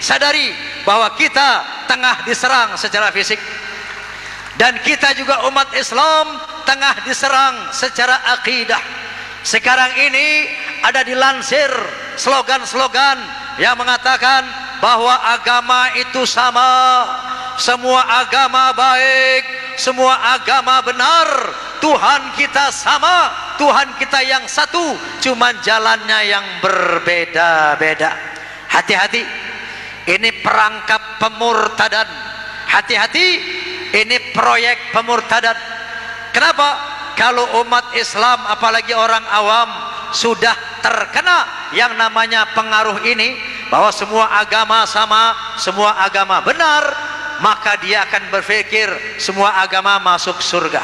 sadari bahwa kita tengah diserang secara fisik, dan kita juga umat Islam tengah diserang secara akidah. Sekarang ini ada dilansir slogan-slogan yang mengatakan bahwa agama itu sama, semua agama baik, semua agama benar, Tuhan kita sama, Tuhan kita yang satu, cuman jalannya yang berbeda-beda. Hati-hati, ini perangkap pemurtadan. Hati-hati, ini proyek pemurtadan. Kenapa? Kalau umat Islam, apalagi orang awam, sudah terkena yang namanya pengaruh ini, bahwa semua agama sama, semua agama benar, maka dia akan berpikir semua agama masuk surga.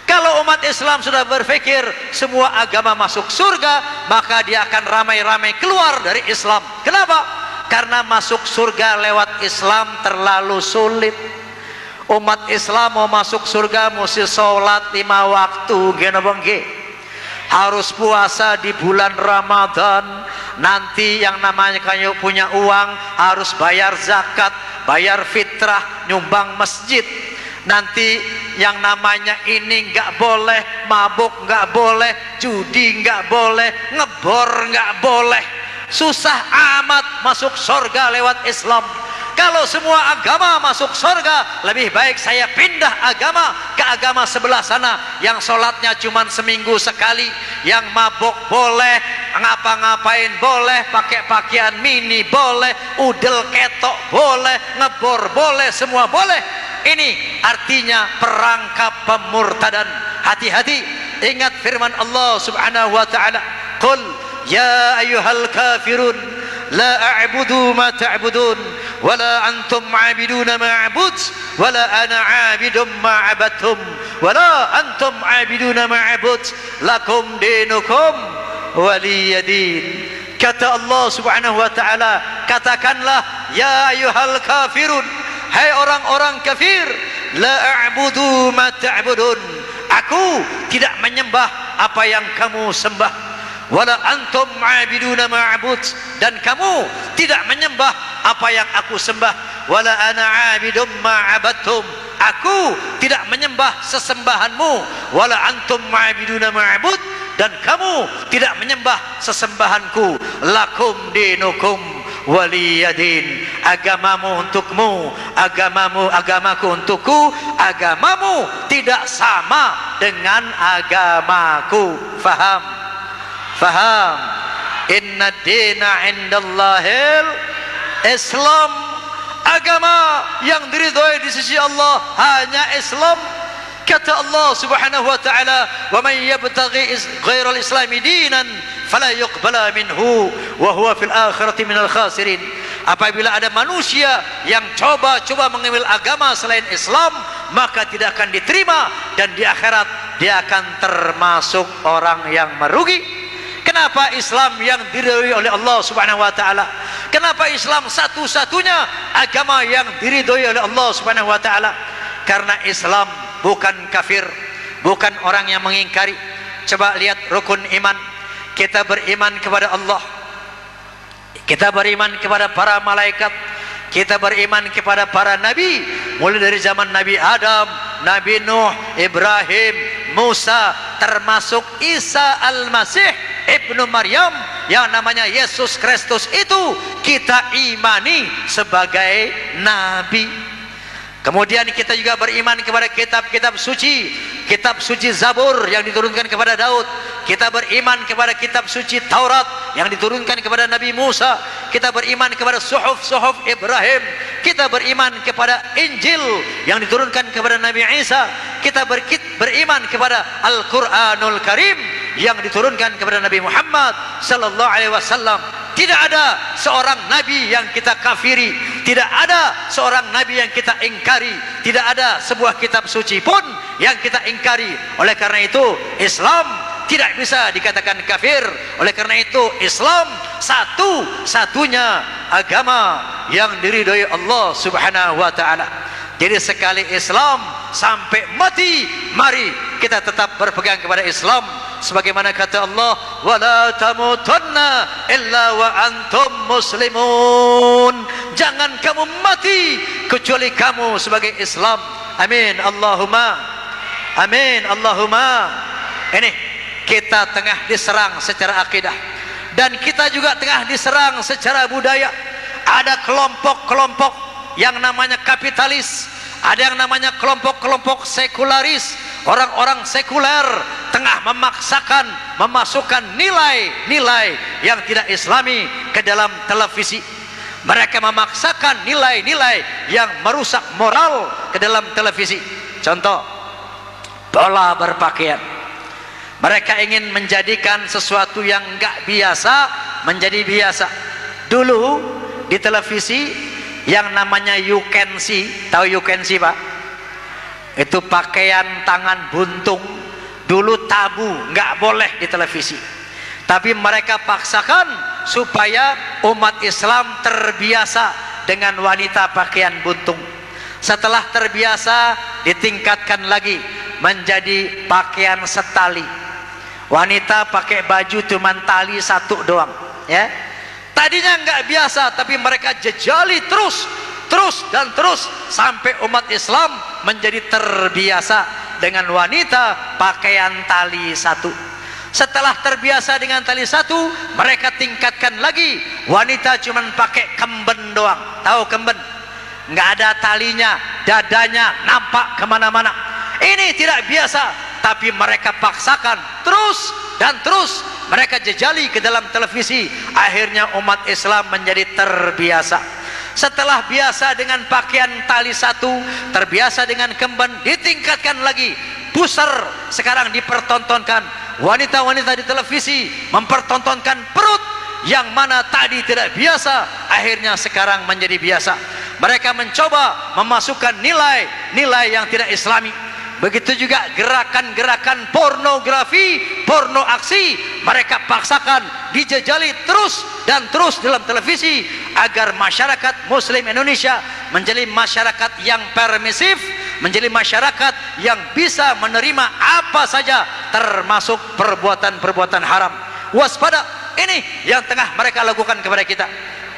Kalau umat Islam sudah berpikir semua agama masuk surga, maka dia akan ramai-ramai keluar dari Islam. Kenapa? Karena masuk surga lewat Islam terlalu sulit. Umat Islam mau masuk surga mesti sholat 5 waktu, harus puasa di bulan Ramadan. Nanti yang namanya kamu punya uang harus bayar zakat, bayar fitrah, nyumbang masjid. Nanti yang namanya ini nggak boleh, mabuk nggak boleh, judi nggak boleh, ngebor nggak boleh. Susah amat masuk surga lewat Islam. Kalau semua agama masuk surga, lebih baik saya pindah agama ke agama sebelah sana, yang sholatnya cuma seminggu sekali, yang mabuk boleh, ngapa-ngapain boleh, pakai pakaian mini boleh, udel ketok boleh, ngebor boleh, semua boleh. Ini artinya perangkap pemurtadan. Hati-hati, ingat firman Allah subhanahu wa ta'ala, qul ya ayyuhal kafirun la a'budu ma ta'budun wala antum 'abiduna ma a'bud wala ana 'abidum ma 'abadtum wala antum 'abiduna ma a'bud lakum dinukum waliyadin. Kata Allah subhanahu wa ta'ala, katakanlah ya ayyuhal kafirun, hai orang-orang kafir, la a'budu ma ta'budun, aku tidak menyembah apa yang kamu sembah, wala antum 'abiduna ma'bud, dan kamu tidak menyembah apa yang aku sembah, wala ana 'abidum ma'abadtum, aku tidak menyembah sesembahanmu, wala antum 'abiduna ma'bud, dan kamu tidak menyembah sesembahanku, lakum dinukum waliyadin, agamamu untukmu, agamaku untukku, agamamu tidak sama dengan agamaku. Faham? Faham? Inna dina indallahil Islam, agama yang diridhoi di sisi Allah hanya Islam. Kata Allah subhanahu wa ta'ala, wa man yabtaghi ghairal islami dinan fala yuqbala minhu wa huwa fil akhirati minal khasirin. Apabila ada manusia yang coba-coba mengambil agama selain Islam, maka tidak akan diterima, dan di akhirat dia akan termasuk orang yang merugi. Kenapa Islam yang diridhoi oleh Allah subhanahu wa ta'ala? Kenapa Islam satu-satunya agama yang diridhoi oleh Allah subhanahu wa ta'ala? Karena Islam bukan kafir, bukan orang yang mengingkari. Coba lihat rukun iman. Kita beriman kepada Allah, kita beriman kepada para malaikat, kita beriman kepada para nabi, mulai dari zaman Nabi Adam, Nabi Nuh, Ibrahim, Musa, termasuk Isa Al-Masih Ibnu Maryam yang namanya Yesus Kristus, itu kita imani sebagai nabi. Kemudian kita juga beriman kepada kitab-kitab suci, kitab suci Zabur yang diturunkan kepada Daud. Kita beriman kepada kitab suci Taurat yang diturunkan kepada Nabi Musa. Kita beriman kepada suhuf Ibrahim. Kita beriman kepada Injil yang diturunkan kepada Nabi Isa. Kita beriman kepada Al-Quranul Karim yang diturunkan kepada Nabi Muhammad sallallahu alaihi wasallam. Tidak ada seorang nabi yang kita kafiri, tidak ada seorang nabi yang kita ingkari, tidak ada sebuah kitab suci pun yang kita ingkari. Oleh karena itu Islam tidak bisa dikatakan kafir. Oleh karena itu Islam satu-satunya agama yang diridhoi Allah subhanahu wa ta'ala. Jadi sekali Islam sampai mati, mari kita tetap berpegang kepada Islam. Sebagaimana kata Allah, wala tamutunna illa wa antum muslimun, jangan kamu mati kecuali kamu sebagai Islam. Amin Allahumma amin Allahumma. Ini kita tengah diserang secara akidah, dan kita juga tengah diserang secara budaya. Ada kelompok-kelompok yang namanya kapitalis, ada yang namanya kelompok-kelompok sekularis. Orang-orang sekuler tengah memaksakan memasukkan nilai-nilai yang tidak islami ke dalam televisi. Mereka memaksakan nilai-nilai yang merusak moral ke dalam televisi. Contoh, pola berpakaian. Mereka ingin menjadikan sesuatu yang enggak biasa menjadi biasa. Dulu di televisi yang namanya you can see, tahu you can see Pak? Itu pakaian tangan buntung. Dulu tabu, nggak boleh di televisi. Tapi mereka paksakan supaya umat Islam terbiasa dengan wanita pakaian buntung. Setelah terbiasa, ditingkatkan lagi menjadi pakaian setali. Wanita pakai baju cuma tali satu doang, ya. Tadinya nggak biasa, tapi mereka jejali terus dan terus sampai umat Islam menjadi terbiasa dengan wanita pakaian tali satu. Setelah terbiasa dengan tali satu, mereka tingkatkan lagi, wanita cuma pakai kemben doang. Tahu kemben? Nggak ada talinya, dadanya nampak kemana-mana. Ini tidak biasa, tapi mereka paksakan terus dan terus. Mereka jejali ke dalam televisi. Akhirnya umat Islam menjadi terbiasa. Setelah biasa dengan pakaian tali satu, terbiasa dengan kemben, ditingkatkan lagi. Pusar sekarang dipertontonkan. Wanita-wanita di televisi mempertontonkan perut yang mana tadi tidak biasa, akhirnya sekarang menjadi biasa. Mereka mencoba memasukkan nilai-nilai yang tidak islami. Begitu juga gerakan-gerakan pornografi, porno aksi, mereka paksakan, dijejali terus dan terus dalam televisi agar masyarakat Muslim Indonesia menjadi masyarakat yang permisif, menjadi masyarakat yang bisa menerima apa saja termasuk perbuatan-perbuatan haram. Waspada, ini yang tengah mereka lakukan kepada kita.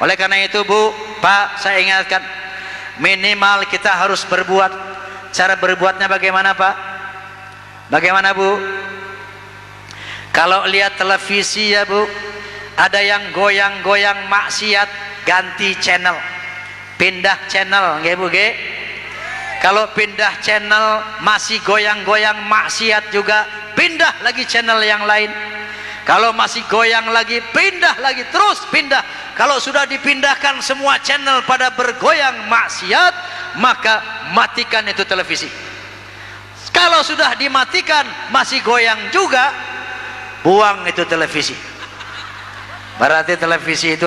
Oleh karena itu Bu, Pak, saya ingatkan, minimal kita harus berbuat. Cara berbuatnya bagaimana Pak? Bagaimana Bu? Kalau lihat televisi ya Bu, ada yang goyang-goyang maksiat, ganti channel, pindah channel, nggih Bu nggih? Kalau pindah channel masih goyang-goyang maksiat juga, pindah lagi channel yang lain. Kalau masih goyang lagi, pindah lagi, terus pindah. Kalau sudah dipindahkan semua channel pada bergoyang maksiat, maka matikan itu televisi. Kalau sudah dimatikan masih goyang juga, buang itu televisi. Berarti televisi itu